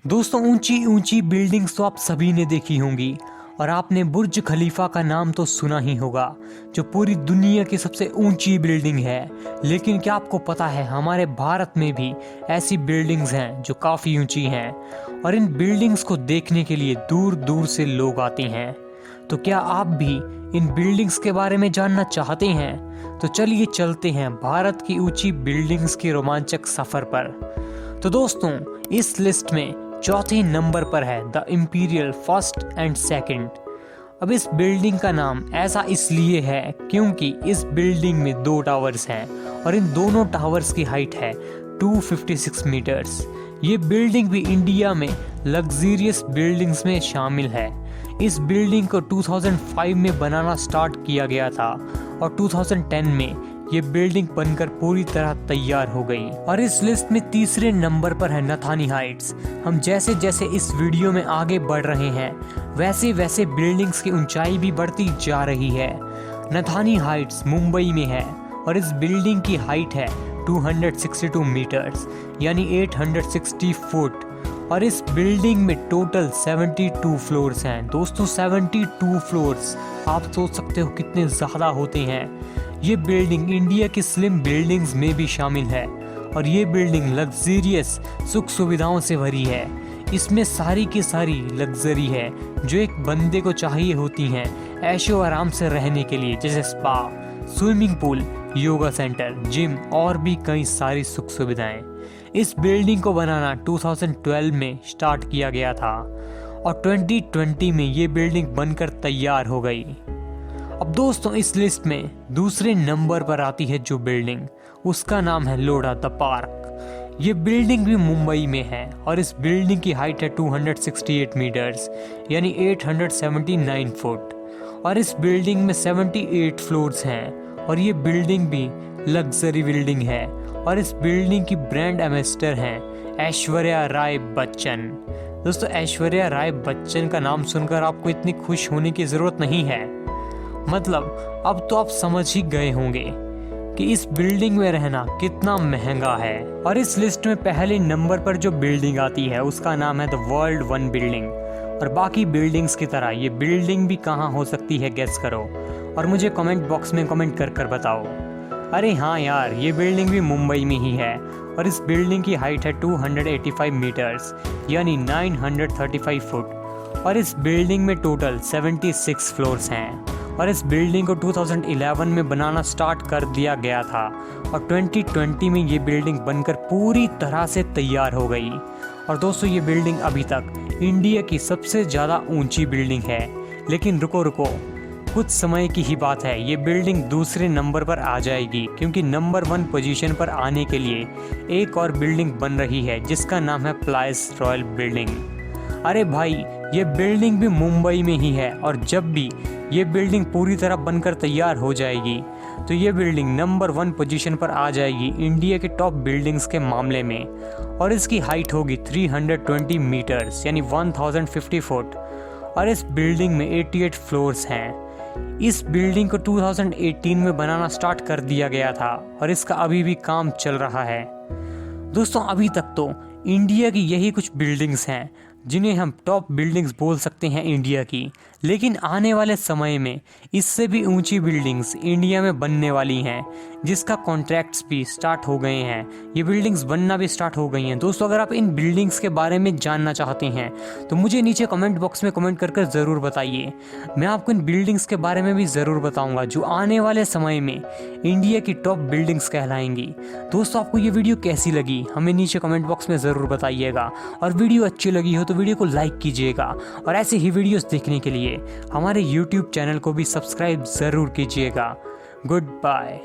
दोस्तों ऊंची ऊंची बिल्डिंग्स तो आप सभी ने देखी होंगी और आपने बुर्ज खलीफा का नाम तो सुना ही होगा, जो पूरी दुनिया की सबसे ऊंची बिल्डिंग है। लेकिन क्या आपको पता है हमारे भारत में भी ऐसी बिल्डिंग्स हैं जो काफ़ी ऊंची हैं और इन बिल्डिंग्स को देखने के लिए दूर दूर से लोग आते हैं। तो क्या आप भी इन बिल्डिंग्स के बारे में जानना चाहते हैं? तो चलिए चलते हैं भारत की ऊंची बिल्डिंग्स के रोमांचक सफ़र पर। तो दोस्तों इस लिस्ट में चौथे नंबर पर है the imperial first and second. अब इस बिल्डिंग का नाम ऐसा इसलिए है क्योंकि इस बिल्डिंग में 2 टावर्स हैं और इन दोनों टावर्स की हाइट है 256 मीटर्स। ये बिल्डिंग भी इंडिया में लग्जरियस बिल्डिंग्स में शामिल है। इस बिल्डिंग को 2005 में बनाना स्टार्ट किया गया था और 2010 में ये बिल्डिंग बनकर पूरी तरह तैयार हो गई। और इस लिस्ट में तीसरे नंबर पर है नथानी हाइट्स। हम जैसे जैसे इस वीडियो में आगे बढ़ रहे हैं वैसे वैसे बिल्डिंग्स की ऊंचाई भी बढ़ती जा रही है। नथानी हाइट्स मुंबई में है और इस बिल्डिंग की हाइट है 262 मीटर्स यानी 860 फुट और इस बिल्डिंग में टोटल 72 फ्लोर्स हैं। दोस्तों 72 फ्लोर्स आप सोच सकते हो कितने ज़्यादा होते हैं। ये बिल्डिंग इंडिया की स्लिम बिल्डिंग्स में भी शामिल है और ये बिल्डिंग लग्जरियस सुख सुविधाओं से भरी है। इसमें सारी की सारी लग्जरी है जो एक बंदे को चाहिए होती हैं ऐशो आराम से रहने के लिए, जैसे spa, swimming pool, yoga centre, gym और भी कई सारी सुख सुविधाएं। इस बिल्डिंग को बनाना 2012 में स्टार्ट किया गया था और 2020 में ये बिल्डिंग बनकर तैयार हो गई। अब दोस्तों इस लिस्ट में दूसरे नंबर पर आती है जो बिल्डिंग, उसका नाम है लोढ़ा द पार्क। ये बिल्डिंग भी मुंबई में है और इस बिल्डिंग की हाइट है 268 मीटर्स यानी 879 फुट और इस बिल्डिंग में 78 फ्लोर्स हैं और ये बिल्डिंग भी लग्जरी बिल्डिंग है और इस बिल्डिंग की ब्रांड एम्बेसडर हैं ऐश्वर्या राय बच्चन। दोस्तों ऐश्वर्या राय बच्चन का नाम सुनकर आपको इतनी खुश होने की ज़रूरत नहीं है, मतलब अब तो आप समझ ही गए होंगे कि इस बिल्डिंग में रहना कितना महंगा है। और इस लिस्ट में पहले नंबर पर जो बिल्डिंग आती है उसका नाम है द वर्ल्ड वन बिल्डिंग। और बाकी बिल्डिंग्स की तरह ये बिल्डिंग भी कहाँ हो सकती है गेस करो और मुझे कमेंट बॉक्स में कमेंट कर बताओ। अरे हाँ यार, ये बिल्डिंग भी मुंबई में ही है और इस बिल्डिंग की हाइट है 285 मीटर्स यानी 935 फुट और इस बिल्डिंग में टोटल 76 फ्लोर्स हैं और इस बिल्डिंग को 2011 में बनाना स्टार्ट कर दिया गया था और 2020 में ये बिल्डिंग बनकर पूरी तरह से तैयार हो गई। और दोस्तों ये बिल्डिंग अभी तक इंडिया की सबसे ज़्यादा ऊंची बिल्डिंग है। लेकिन रुको कुछ समय की ही बात है, ये बिल्डिंग दूसरे नंबर पर आ जाएगी क्योंकि नंबर 1 पोजीशन पर आने के लिए एक और बिल्डिंग बन रही है जिसका नाम है प्लास रॉयल बिल्डिंग। अरे भाई, ये बिल्डिंग भी मुंबई में ही है और जब भी ये बिल्डिंग पूरी तरह बनकर तैयार हो जाएगी तो ये बिल्डिंग नंबर 1 पोजीशन पर आ जाएगी इंडिया के टॉप बिल्डिंग्स के मामले में और इसकी हाइट होगी 320 मीटर्स यानी 1050 फुट और इस बिल्डिंग में 88 फ्लोर्स हैं। इस बिल्डिंग को 2018 में बनाना स्टार्ट कर दिया गया था और इसका अभी भी काम चल रहा है। दोस्तों अभी तक तो इंडिया की यही कुछ बिल्डिंग्स हैं जिन्हें हम टॉप बिल्डिंग्स बोल सकते हैं इंडिया की, लेकिन आने वाले समय में इससे भी ऊंची बिल्डिंग्स इंडिया में बनने वाली हैं जिसका कॉन्ट्रैक्ट्स भी स्टार्ट हो गए हैं। ये बिल्डिंग्स बनना भी स्टार्ट हो गई हैं। दोस्तों अगर आप इन बिल्डिंग्स के बारे में जानना चाहते हैं तो मुझे नीचे कमेंट बॉक्स में कमेंट कर ज़रूर बताइए। मैं आपको इन बिल्डिंग्स के बारे में भी ज़रूर बताऊँगा जो आने वाले समय में इंडिया की टॉप बिल्डिंग्स कहलाएंगी। दोस्तों आपको ये वीडियो कैसी लगी हमें नीचे कमेंट बॉक्स में ज़रूर बताइएगा और वीडियो अच्छी लगी हो तो वीडियो को लाइक कीजिएगा और ऐसे ही वीडियोस देखने के लिए हमारे YouTube चैनल को भी सब्सक्राइब ज़रूर कीजिएगा। Good bye.